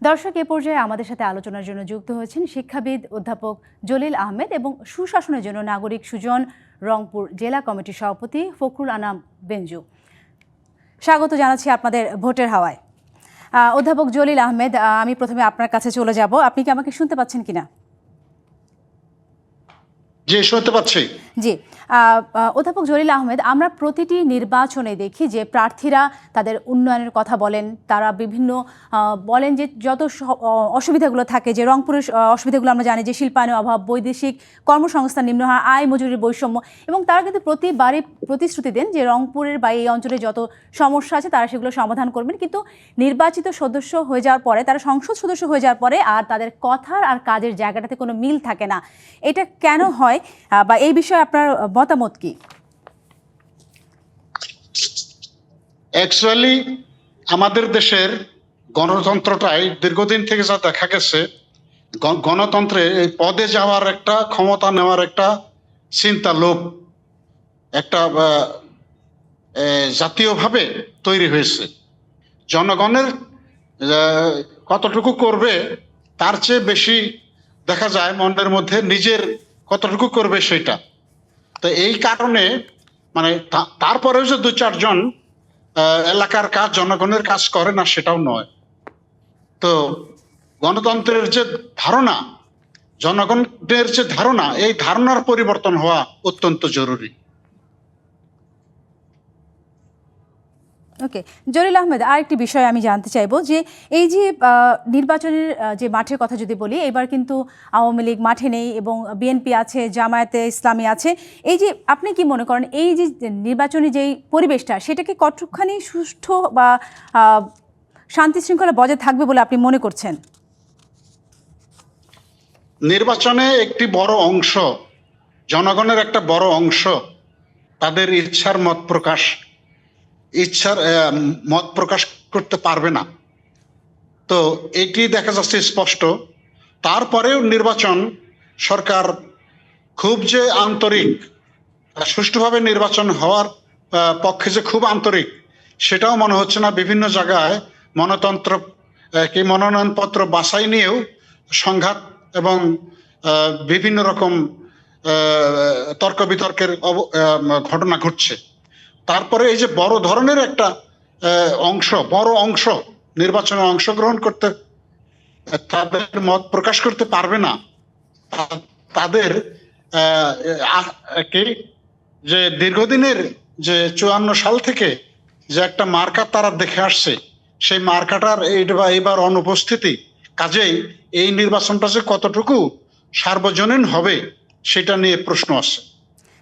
দর্শক, এ পর্যায়ে আমাদের সাথে আলোচনার জন্য যুক্ত হয়েছেন শিক্ষাবিদ অধ্যাপক জলিল আহমেদ এবং সুশাসনের জন্য নাগরিক সুজন রংপুর জেলা কমিটির সভাপতি ফখরুল আনাম বেঞ্জু। স্বাগত জানাচ্ছি আপনাদের ভোটের হাওয়ায়। অধ্যাপক জলিল আহমেদ, আমি প্রথমে আপনার কাছে চলে যাব। আপনি কি আমাকে শুনতে পাচ্ছেন কিনা? জি, শুনতে পাচ্ছি। জি, অধ্যাপক জলিল আহমেদ, আমরা প্রতিটি নির্বাচনে দেখি যে প্রার্থীরা তাদের উন্নয়নের কথা বলেন। তারা বিভিন্ন বলেন যে যত অসুবিধাগুলো থাকে, যে রংপুরের অসুবিধাগুলো আমরা জানি, যে শিল্পায়নের অভাব, বৈদেশিক কর্মসংস্থান নিম্ন হার, আয় মজুরির বৈষম্য, এবং তারা কিন্তু প্রতিবারই প্রতিশ্রুতি দেন যে রংপুরের বা এই অঞ্চলে যত সমস্যা আছে তারা সেগুলো সমাধান করবেন। কিন্তু নির্বাচিত সদস্য হয়ে যাওয়ার পরে, তারা সংসদ সদস্য হয়ে যাওয়ার পরে আর তাদের কথার আর কাজের জায়গাটাতে কোনো মিল থাকে না। এটা কেন হয়, বা এই বিষয়ে আপনার মতামত কি? অ্যাকচুয়ালি আমাদের দেশের গণতন্ত্রটাই দীর্ঘদিন থেকে যা দেখা গেছে, গণতন্ত্রে এই পদে যাওয়ার একটা ক্ষমতা নেওয়ার একটা চিন্তা, লোভ একটা জাতীয়ভাবে তৈরি হয়েছে। জনগণের কতটুকু করবে তার চেয়ে বেশি দেখা যায় মনের মধ্যে নিজের কতটুকু করবে সেটা। তো এই কারণে মানে তারপরেও যে দু চারজন এলাকার কাজ, জনগণের কাজ করে না সেটাও নয়। তো গণতন্ত্রের যে ধারণা, জনগণের যে ধারণা, এই ধারণার পরিবর্তন হওয়া অত্যন্ত জরুরি। ওকে, জলিল আহমেদ, আরেকটি বিষয় আমি জানতে চাইবো যে এই যে নির্বাচনের যে মাঠের কথা যদি বলি, এবার কিন্তু আওয়ামী লীগ মাঠে নেই এবং বিএনপি আছে, জামায়াতে ইসলামী আছে। এই যে আপনি কি মনে করেন, এই যে নির্বাচনী যেই পরিবেশটা, সেটাকে কতখানি সুষ্ঠু বা শান্তি শৃঙ্খলা বজায় থাকবে বলে আপনি মনে করছেন? নির্বাচনে একটি বড় অংশ, জনগণের একটা বড় অংশ তাদের ইচ্ছার মত প্রকাশ করতে পারবে না। তো এটি দেখা যাচ্ছে স্পষ্ট। তারপরেও নির্বাচন সরকার খুব যে আন্তরিক, সুষ্ঠুভাবে নির্বাচন হওয়ার পক্ষে যে খুব আন্তরিক, সেটাও মনে হচ্ছে না। বিভিন্ন জায়গায় মনোনয়নপত্র বাছাই নিয়েও সংঘাত এবং বিভিন্ন রকম তর্ক বিতর্কের ঘটনা ঘটছে। তারপরে এই যে বড় ধরনের একটা বড় অংশ নির্বাচনে অংশগ্রহণ করতে, তাদের মত প্রকাশ করতে পারবে না। তাদের যে দীর্ঘদিনের যে 54 সাল থেকে যে একটা মার্কা তারা দেখে আসছে, সেই মার্কাটার এইবার অনুপস্থিতি, কাজেই এই নির্বাচনটা যে কতটুকু সার্বজনীন হবে সেটা নিয়ে প্রশ্ন আছে।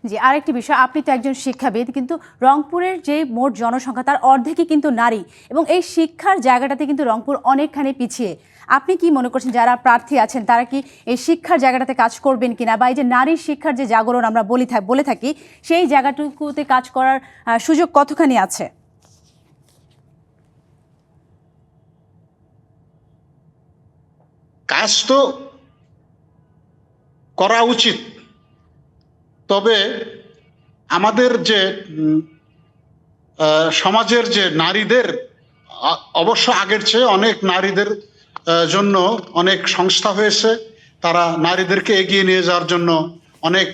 জি, আরেকটি বিষয়, আপনি তো একজন শিক্ষাবিদ, কিন্তু রংপুরের যে মোট জনসংখ্যা তার অর্ধেকই কিন্তু নারী, এবং এই শিক্ষার জায়গাটাতে কিন্তু রংপুর অনেকখানি পিছিয়ে। আপনি কি মনে করছেন যারা প্রার্থী আছেন তারা কি এই শিক্ষার জায়গাটাতে কাজ করবেন কিনা, বা এই যে নারীর শিক্ষার যে জাগরণ আমরা বলে থাকি, সেই জায়গাটুকুতে কাজ করার সুযোগ কতখানি আছে? কাজ তো করা উচিত, তবে আমাদের যে সমাজের যে নারীদের, অবশ্য আগের চেয়ে অনেক নারীদের জন্য অনেক সংস্থা হয়েছে। তারা নারীদেরকে এগিয়ে নিয়ে যাওয়ার জন্য অনেক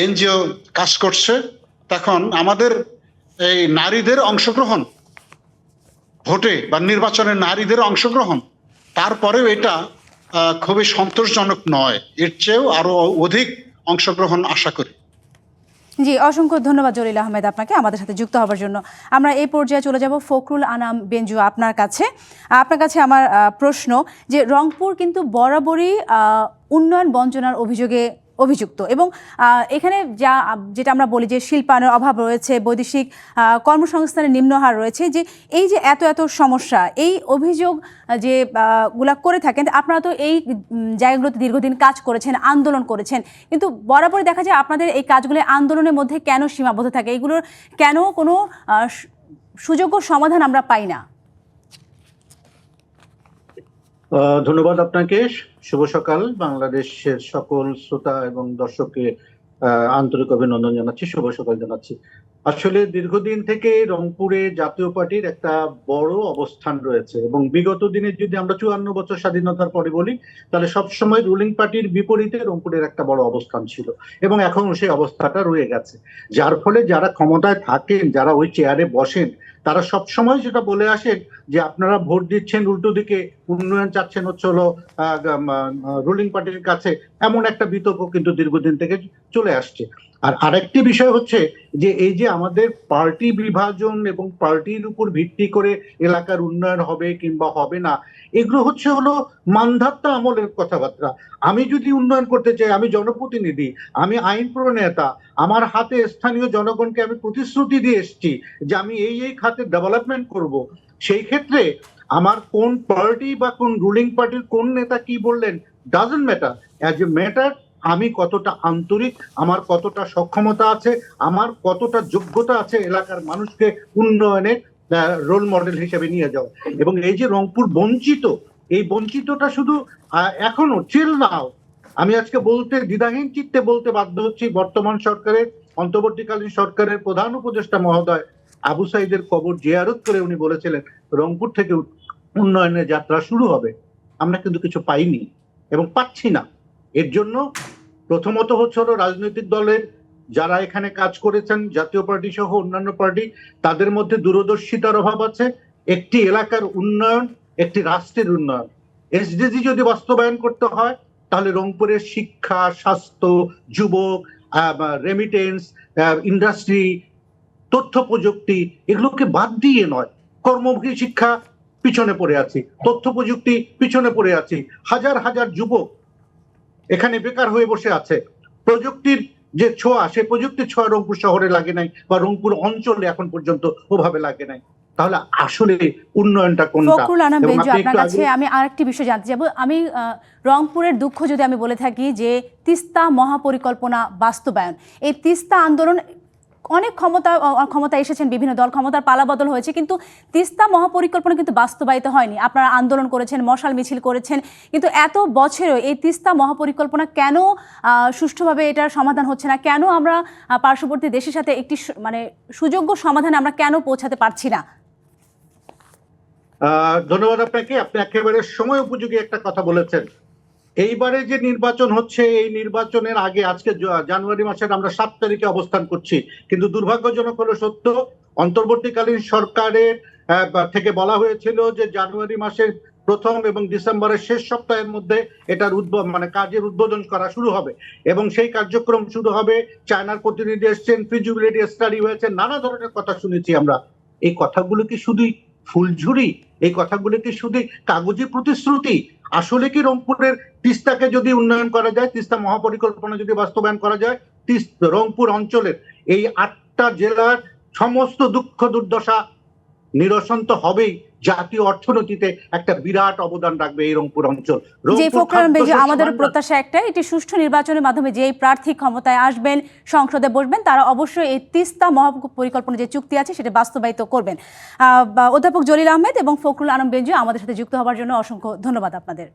এনজিও কাজ করছে। তখন আমাদের এই নারীদের অংশগ্রহণ, ভোটে বা নির্বাচনে নারীদের অংশগ্রহণ, তারপরেও এটা খুবই সন্তোষজনক নয়। এর চেয়েও আরো অধিক অংশগ্রহণ আশা করি। জি, অসংখ্য ধন্যবাদ জলিল আহমেদ আপনাকে আমাদের সাথে যুক্ত হওয়ার জন্য। আমরা এই পর্যায়ে চলে যাব ফখরুল আনাম বেঞ্জু আপনার কাছে আমার প্রশ্ন, যে রংপুর কিন্তু বরাবরই উন্নয়ন বঞ্চনার অভিযোগে অভিযুক্ত, এবং এখানে যেটা আমরা বলি যে শিল্পায়নের অভাব রয়েছে, বৈদেশিক কর্মসংস্থানের নিম্নহার রয়েছে, যে এই যে এত সমস্যা, এই অভিযোগ যে গুলা করে থাকেন আপনারা, তো এই জায়গাগুলোতে দীর্ঘদিন কাজ করেছেন, আন্দোলন করেছেন, কিন্তু বরাবরই দেখা যায় আপনাদের এই কাজগুলো আন্দোলনের মধ্যে কেন সীমাবদ্ধ থাকে? এগুলোর কেন কোনো সুযোগ্য সমাধান আমরা পাই না? ধন্যবাদ আপনাকে। শুভ সকাল। বাংলাদেশের সকল শ্রোতা এবং দর্শককে আন্তরিক অভিনন্দন জানাচ্ছি, শুভ সকাল জানাচ্ছি। আসলে দীর্ঘদিন থেকে রংপুরে জাতীয় পার্টির একটা বড় অবস্থান রয়েছে এবং বিগত দিনে যদি আমরা 54 বছর স্বাধীনতার পরে বলি, তাহলে সবসময় রুলিং পার্টির বিপরীতে রংপুরের একটা বড় অবস্থান ছিল এবং এখন সেই অবস্থাটা রয়ে গেছে। যার ফলে যারা ক্ষমতায় থাকেন, যারা ওই চেয়ারে বসেন, তারা সবসময় সেটা বলে আসেন যে আপনারা ভোট দিচ্ছেন উল্টো দিকে, উন্নয়ন চাচ্ছেন হচ্ছে হলো রুলিং পার্টির কাছে। এমন একটা বিতর্ক কিন্তু দীর্ঘদিন থেকে চলে আসছে। আর আরেকটি বিষয় হচ্ছে যে এই যে আমাদের পার্টি বিভাজন এবং পার্টির উপর ভিত্তি করে এলাকার উন্নয়ন হবে কিংবা হবে না, এগুলো হচ্ছে হলো মানধাত্তা আমলের কথাবার্তা। আমি যদি উন্নয়ন করতে চাই, আমি জনপ্রতিনিধি, আমি আইন প্রণেতা, আমার হাতে স্থানীয় জনগণকে আমি প্রতিশ্রুতি দিয়ে এসেছি যে আমি এই খাতে ডেভেলপমেন্ট করব। সেই ক্ষেত্রে আমার কোন পার্টি বা কোন রুলিং পার্টির কোন নেতা কি বললেন doesn't matter. As a matter আমি কতটা আন্তরিক, আমার কতটা সক্ষমতা আছে, আমার কতটা যোগ্যতা আছে এলাকার মানুষকে উন্নয়নের রোল মডেল হিসেবে নিয়ে যাওয়া। এবং এই যে রংপুর বঞ্চিত, এই বঞ্চিতটা শুধু এখনো চিল নাও, আমি আজকে বলতে দ্বিধাহীন চিত্তে বলতে বাধ্য হচ্ছি, বর্তমান সরকারের অন্তর্বর্তীকালীন সরকারের প্রধান উপদেষ্টা মহোদয় আবু সাইদের কবর জিয়ারত করে উনি বলেছিলেন রংপুর থেকে উন্নয়নের যাত্রা শুরু হবে। আমরা কিন্তু কিছু পাইনি এবং পাচ্ছি না। এর জন্য প্রথমত হচ্ছে হলো রাজনৈতিক দলের যারা এখানে কাজ করেছেন, জাতীয় পার্টি সহ অন্যান্য পার্টি, তাদের মধ্যে দূরদর্শিতার অভাব আছে। একটি এলাকার উন্নয়ন, একটি রাষ্ট্রের উন্নয়ন, এসডিজি যদি বাস্তবায়ন করতে হয়, তাহলে রংপুরের শিক্ষা, স্বাস্থ্য, যুবক, রেমিটেন্স, ইন্ডাস্ট্রি, তথ্য প্রযুক্তি, এগুলোকে বাদ দিয়ে নয়। কর্মমুখী শিক্ষা পিছনে পড়ে আছি, তথ্য প্রযুক্তি পিছনে পড়ে আছি, হাজার হাজার যুবক এখানে বেকার হয়ে বসে আছে। প্রযুক্তির যে ছোঁয়া, সে প্রযুক্তির ছোঁয়া রংপুর শহরে লাগে নাই বা রংপুর অঞ্চলে এখন পর্যন্ত ওভাবে লাগে নাই। তাহলে আসলে উন্নয়নটা কোনটা? ফখরুল আনাম বেঞ্জু, আপনার কাছে আমি আরেকটি বিষয় জানতে চাইবো। আমি রংপুরের দুঃখ যদি আমি বলে থাকি যে তিস্তা মহাপরিকল্পনা বাস্তবায়ন, এই তিস্তা আন্দোলন অনেক ক্ষমতা এসেছেন, বিভিন্ন দল ক্ষমতার পালাবদল হয়েছে, কিন্তু তিস্তা মহাপরিকল্পনা কিন্তু বাস্তবায়িত হয়নি। আপনারা আন্দোলন করেছেন, মশাল মিছিল করেছেন, কিন্তু এত বছরেও এই তিস্তা মহাপরিকল্পনা কেন সুষ্ঠুভাবে এটার সমাধান হচ্ছে না? কেন আমরা পার্শ্ববর্তী দেশের সাথে একটি মানে সুযোগ্য সমাধানে আমরা কেন পৌঁছাতে পারছি না? ধন্যবাদ আপনাকে। আপনি একেবারে সময় উপযোগী একটা কথা বলেছেন। এইবারে যে নির্বাচন হচ্ছে, এই নির্বাচনের আগে আজকে জানুয়ারি মাসের আমরা 7 তারিখে অবস্থান করছি, কিন্তু দুর্ভাগ্যজনক হলো সত্য, অন্তর্বর্তীকালীন সরকারের থেকে বলা হয়েছিল যে জানুয়ারি মাসের প্রথম এবং ডিসেম্বরের শেষ সপ্তাহের মধ্যে এটার কাজের উদ্বোধন করা শুরু হবে এবং সেই কার্যক্রম শুরু হবে। চায়নার প্রতিনিধি এসছেন, ফিজিবিলিটি স্টাডি হয়েছে, নানা ধরনের কথা শুনেছি আমরা। এই কথাগুলো কি শুধুই ফুলঝুরি? এই কথাগুলো কি শুধু কাগজে প্রতিশ্রুতি? আসলে কি রংপুরের তিস্তাকে যদি উন্নয়ন করা যায়, তিস্তা মহাপরিকল্পনা যদি বাস্তবায়ন করা যায়, রংপুর অঞ্চলের এই 8টা জেলার সমস্ত দুঃখ দুর্দশা নিরসন তো হবেই, জাতীয় অর্থনীতিতে একটা বিরাট অবদান রাখবে এই রংপুর অঞ্চল। আমাদের প্রত্যাশা একটা, এটি সুষ্ঠু নির্বাচনের মাধ্যমে যেই প্রার্থী ক্ষমতায় আসবেন, সংসদে বসবেন, তারা অবশ্যই এই তিস্তা মহাপরিকল্পনা যে চুক্তি আছে সেটা বাস্তবায়িত করবেন। অধ্যাপক জলিল আহমেদ এবং ফখরুল আনাম বেঞ্জু আমাদের সাথে যুক্ত হওয়ার জন্য অসংখ্য ধন্যবাদ আপনাদের।